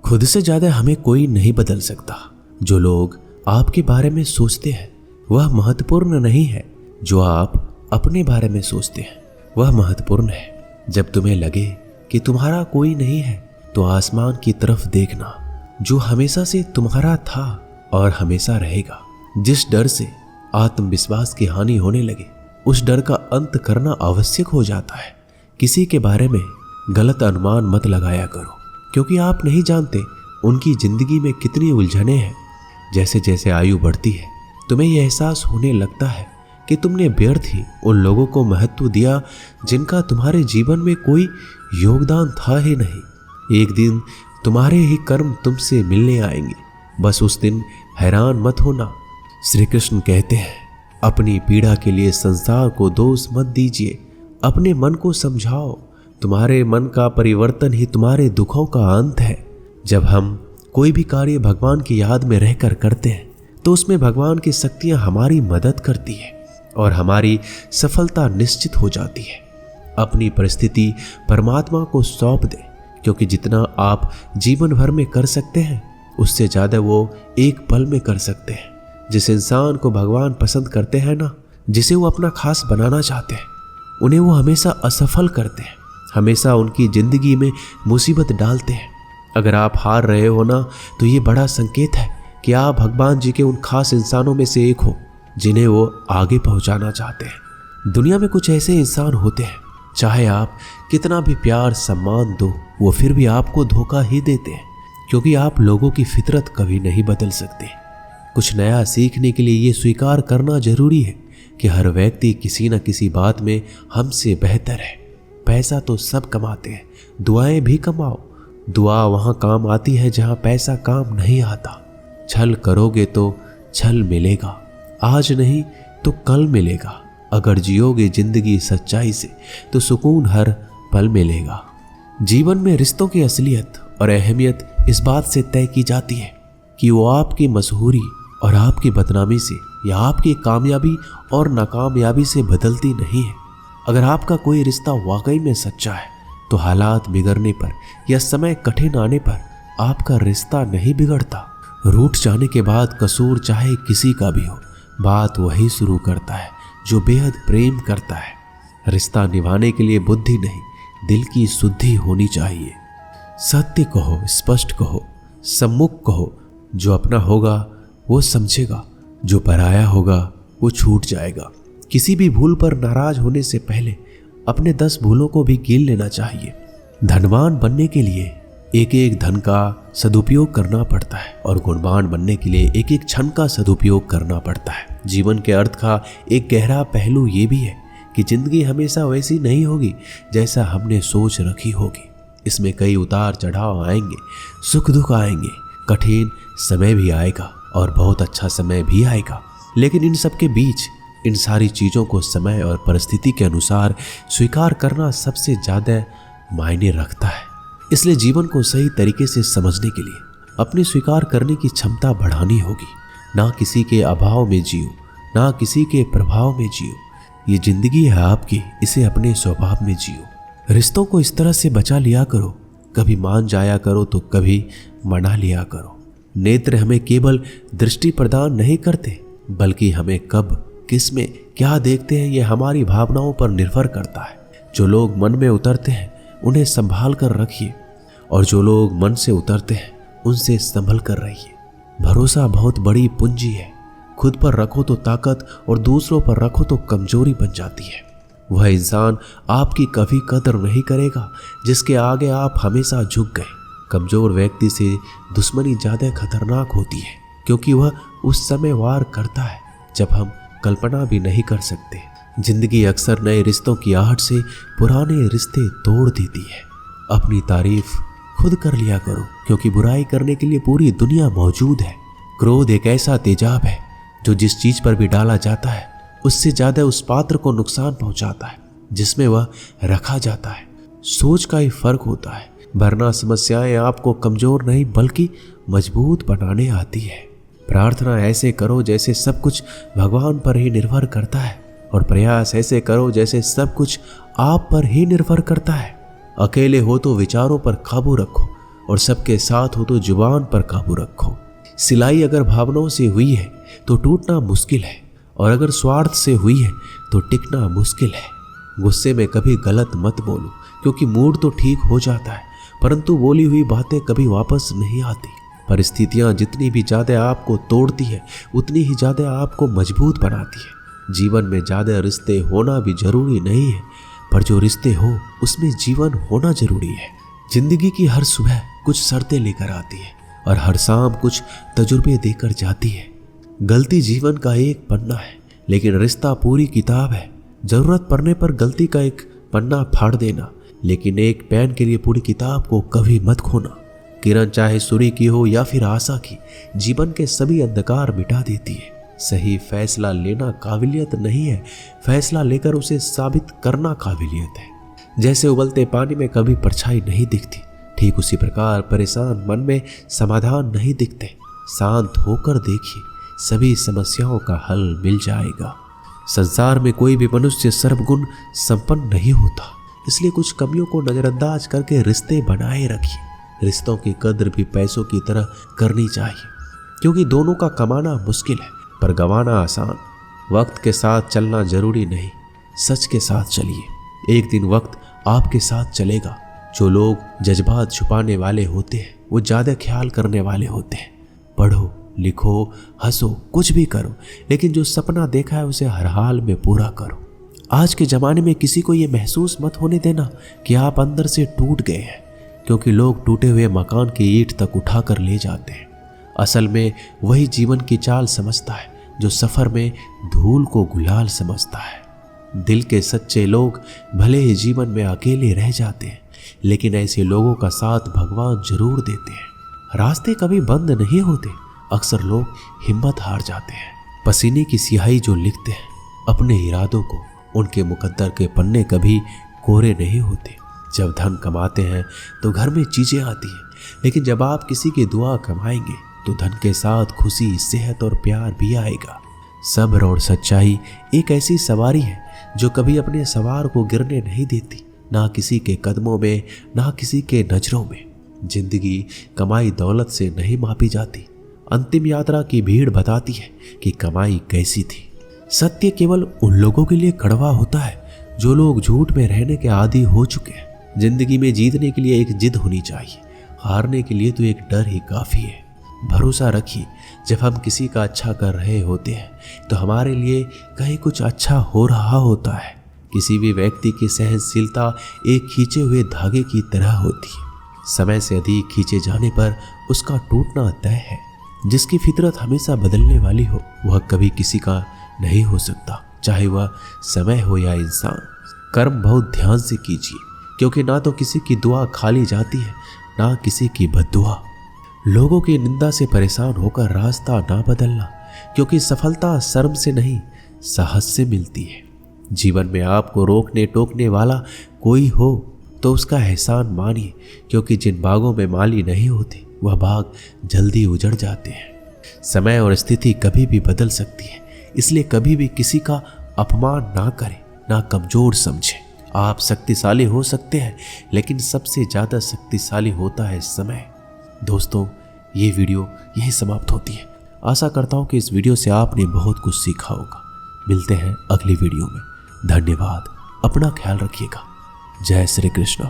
खुद से ज्यादा हमें कोई नहीं बदल सकता। जो लोग आपके बारे में सोचते हैं वह महत्वपूर्ण नहीं है, जो आप अपने बारे में सोचते हैं वह महत्वपूर्ण है। जब तुम्हें लगे कि तुम्हारा कोई नहीं है तो आसमान की तरफ देखना, जो हमेशा से तुम्हारा था और हमेशा रहेगा। जिस डर से आत्मविश्वास की हानि होने लगे उस डर का अंत करना आवश्यक हो जाता है। किसी के बारे में गलत अनुमान मत लगाया करो, क्योंकि आप नहीं जानते उनकी जिंदगी में कितनी उलझनें हैं। जैसे जैसे आयु बढ़ती है तुम्हें यह एहसास होने लगता है कि तुमने व्यर्थ ही उन लोगों को महत्व दिया जिनका तुम्हारे जीवन में कोई योगदान था ही नहीं। एक दिन तुम्हारे ही कर्म तुमसे मिलने आएंगे, बस उस दिन हैरान मत होना। श्री कृष्ण कहते हैं, अपनी पीड़ा के लिए संसार को दोष मत दीजिए, अपने मन को समझाओ। तुम्हारे मन का परिवर्तन ही तुम्हारे दुखों का अंत है। जब हम कोई भी कार्य भगवान की याद में रहकर करते हैं तो उसमें भगवान की शक्तियां हमारी मदद करती है और हमारी सफलता निश्चित हो जाती है। अपनी परिस्थिति परमात्मा को सौंप दें, क्योंकि जितना आप जीवन भर में कर सकते हैं उससे ज़्यादा वो एक पल में कर सकते हैं। जिस इंसान को भगवान पसंद करते हैं ना, जिसे वो अपना खास बनाना चाहते हैं, उन्हें वो हमेशा असफल करते हैं, हमेशा उनकी ज़िंदगी में मुसीबत डालते हैं। अगर आप हार रहे हो ना तो ये बड़ा संकेत है कि आप भगवान जी के उन खास इंसानों में से एक हो जिन्हें वो आगे पहुंचाना चाहते हैं। दुनिया में कुछ ऐसे इंसान होते हैं, चाहे आप कितना भी प्यार सम्मान दो वो फिर भी आपको धोखा ही देते हैं, क्योंकि आप लोगों की फितरत कभी नहीं बदल सकते। कुछ नया सीखने के लिए ये स्वीकार करना जरूरी है कि हर व्यक्ति किसी न किसी बात में हमसे बेहतर है। पैसा तो सब कमाते हैं, दुआएं भी कमाओ। दुआ वहां काम आती है जहां पैसा काम नहीं आता। छल करोगे तो छल मिलेगा, आज नहीं तो कल मिलेगा। अगर जियोगे जिंदगी सच्चाई से तो सुकून हर पल मिलेगा। जीवन में रिश्तों की असलियत और अहमियत इस बात से तय की जाती है कि वो आपकी मशहूरी और आपकी बदनामी से या आपकी कामयाबी और नाकामयाबी से बदलती नहीं है। अगर आपका कोई रिश्ता वाकई में सच्चा है तो हालात बिगड़ने पर या समय कठिन आने पर आपका रिश्ता नहीं बिगड़ता। रूठ जाने के बाद कसूर चाहे किसी का भी हो, बात वही शुरू करता है जो बेहद प्रेम करता है। रिश्ता निभाने के लिए बुद्धि नहीं, दिल की शुद्धि होनी चाहिए। सत्य कहो, स्पष्ट कहो, सम्मुख कहो। जो अपना होगा वो समझेगा, जो पराया होगा वो छूट जाएगा। किसी भी भूल पर नाराज होने से पहले अपने 10 भूलों को भी गिन लेना चाहिए। धनवान बनने के लिए एक एक धन का सदुपयोग करना पड़ता है और गुणवान बनने के लिए एक एक क्षण का सदुपयोग करना पड़ता है। जीवन के अर्थ का एक गहरा पहलू ये भी है कि जिंदगी हमेशा वैसी नहीं होगी जैसा हमने सोच रखी होगी। इसमें कई उतार चढ़ाव आएंगे, सुख दुख आएंगे, कठिन समय भी आएगा और बहुत अच्छा समय भी आएगा। लेकिन इन सब के बीच इन सारी चीज़ों को समय और परिस्थिति के अनुसार स्वीकार करना सबसे ज़्यादा मायने रखता है। इसलिए जीवन को सही तरीके से समझने के लिए अपनी स्वीकार करने की क्षमता बढ़ानी होगी। ना किसी के अभाव में जियो, ना किसी के प्रभाव में जियो। ये जिंदगी है आपकी, इसे अपने स्वभाव में जियो। रिश्तों को इस तरह से बचा लिया करो, कभी मान जाया करो तो कभी मना लिया करो। नेत्र हमें केवल दृष्टि प्रदान नहीं करते, बल्कि हमें कब किस में क्या देखते हैं ये हमारी भावनाओं पर निर्भर करता है। जो लोग मन में उतरते हैं उन्हें संभाल कर रखिए, और जो लोग मन से उतरते हैं उनसे संभल कर रहिए। भरोसा बहुत बड़ी पूंजी है। खुद पर रखो तो ताकत और दूसरों पर रखो तो कमजोरी बन जाती है। वह इंसान आपकी कभी कदर नहीं करेगा जिसके आगे आप हमेशा झुक गए। कमजोर व्यक्ति से दुश्मनी ज्यादा खतरनाक होती है, क्योंकि वह उस समय वार करता है जब हम कल्पना भी नहीं कर सकते। जिंदगी अक्सर नए रिश्तों की आहट से पुराने रिश्ते तोड़ देती है। अपनी तारीफ खुद कर लिया करो, क्योंकि बुराई करने के लिए पूरी दुनिया मौजूद है। क्रोध एक ऐसा तेजाब है जो जिस चीज पर भी डाला जाता है उससे ज्यादा उस पात्र को नुकसान पहुंचाता है जिसमें वह रखा जाता है। सोच का ही फर्क होता है, वरना समस्याएं आपको कमजोर नहीं बल्कि मजबूत बनाने आती है। प्रार्थना ऐसे करो जैसे सब कुछ भगवान पर ही निर्भर करता है, और प्रयास ऐसे करो जैसे सब कुछ आप पर ही निर्भर करता है। अकेले हो तो विचारों पर काबू रखो, और सबके साथ हो तो जुबान पर काबू रखो। सिलाई अगर भावनाओं से हुई है तो टूटना मुश्किल है, और अगर स्वार्थ से हुई है तो टिकना मुश्किल है। गुस्से में कभी गलत मत बोलो, क्योंकि मूड तो ठीक हो जाता है, परंतु बोली हुई बातें कभी वापस नहीं आती। परिस्थितियां जितनी भी ज्यादा आपको तोड़ती है, उतनी ही ज्यादा आपको मजबूत बनाती है। जीवन में ज्यादा रिश्ते होना भी जरूरी नहीं है, पर जो रिश्ते हो उसमें जीवन होना जरूरी है। जिंदगी की हर सुबह कुछ शर्तें लेकर आती है और हर शाम कुछ तजुर्बे देकर जाती है। गलती जीवन का एक पन्ना है, लेकिन रिश्ता पूरी किताब है। जरूरत पड़ने पर गलती का एक पन्ना फाड़ देना, लेकिन एक पेन के लिए पूरी किताब को कभी मत खोना। किरण चाहे सूर्य की हो या फिर आशा की, जीवन के सभी अंधकार मिटा देती है। सही फैसला लेना काबिलियत नहीं है, फैसला लेकर उसे साबित करना काबिलियत है। जैसे उबलते पानी में कभी परछाई नहीं दिखती, ठीक उसी प्रकार परेशान मन में समाधान नहीं दिखते। शांत होकर देखिए, सभी समस्याओं का हल मिल जाएगा। संसार में कोई भी मनुष्य सर्वगुण संपन्न नहीं होता, इसलिए कुछ कमियों को नजरअंदाज करके रिश्ते बनाए रखिए। रिश्तों की कद्र भी पैसों की तरह करनी चाहिए, क्योंकि दोनों का कमाना मुश्किल है पर गंवाना आसान। वक्त के साथ चलना जरूरी नहीं, सच के साथ चलिए। एक दिन वक्त आपके साथ चलेगा। जो लोग जज्बात छुपाने वाले होते हैं वो ज्यादा ख्याल करने वाले होते हैं। पढ़ो, लिखो, हंसो, कुछ भी करो, लेकिन जो सपना देखा है उसे हर हाल में पूरा करो। आज के ज़माने में किसी को ये महसूस मत होने देना कि आप अंदर से टूट गए हैं, क्योंकि लोग टूटे हुए मकान की ईंट तक उठा कर ले जाते हैं। असल में वही जीवन की चाल समझता है जो सफ़र में धूल को गुलाल समझता है। दिल के सच्चे लोग भले ही जीवन में अकेले रह जाते हैं, लेकिन ऐसे लोगों का साथ भगवान जरूर देते हैं। रास्ते कभी बंद नहीं होते, अक्सर लोग हिम्मत हार जाते हैं। पसीने की स्याही जो लिखते हैं अपने इरादों को, उनके मुकद्दर के पन्ने कभी कोरे नहीं होते। जब धन कमाते हैं तो घर में चीजें आती हैं, लेकिन जब आप किसी की दुआ कमाएंगे तो धन के साथ खुशी, सेहत और प्यार भी आएगा। सब्र और सच्चाई एक ऐसी सवारी है जो कभी अपने सवार को गिरने नहीं देती, ना किसी के कदमों में, ना किसी के नजरों में। जिंदगी कमाई दौलत से नहीं मापी जाती। अंतिम यात्रा की भीड़ बताती है कि कमाई कैसी थी। सत्य केवल उन लोगों के लिए कड़वा होता है जो लोग झूठ में रहने के आदी हो चुके हैं। जिंदगी में जीतने के लिए एक जिद होनी चाहिए, हारने के लिए तो एक डर ही काफी है। भरोसा रखिए, जब हम किसी का अच्छा कर रहे होते हैं तो हमारे लिए कहीं कुछ अच्छा हो रहा होता है। किसी भी व्यक्ति की सहनशीलता एक खींचे हुए धागे की तरह होती है। समय से अधिक खींचे जाने पर उसका टूटना तय है। जिसकी फितरत हमेशा बदलने वाली हो वह कभी किसी का नहीं हो सकता, चाहे वह समय हो या इंसान। कर्म बहुत ध्यान से कीजिए, क्योंकि ना तो किसी की दुआ खाली जाती है, ना किसी की बद्दुआ। लोगों की निंदा से परेशान होकर रास्ता ना बदलना, क्योंकि सफलता शर्म से नहीं साहस से मिलती है। जीवन में आपको रोकने टोकने वाला कोई हो तो उसका एहसान मानिए, क्योंकि जिन बागों में माली नहीं होते वह बाग जल्दी उजड़ जाते हैं। समय और स्थिति कभी भी बदल सकती है, इसलिए कभी भी किसी का अपमान ना करें, ना कमजोर समझें। आप शक्तिशाली हो सकते हैं, लेकिन सबसे ज़्यादा शक्तिशाली होता है समय। दोस्तों, ये वीडियो यही समाप्त होती है। आशा करता हूँ कि इस वीडियो से आपने बहुत कुछ सीखा होगा। मिलते हैं अगली वीडियो में। धन्यवाद। अपना ख्याल रखिएगा। जय श्री कृष्ण।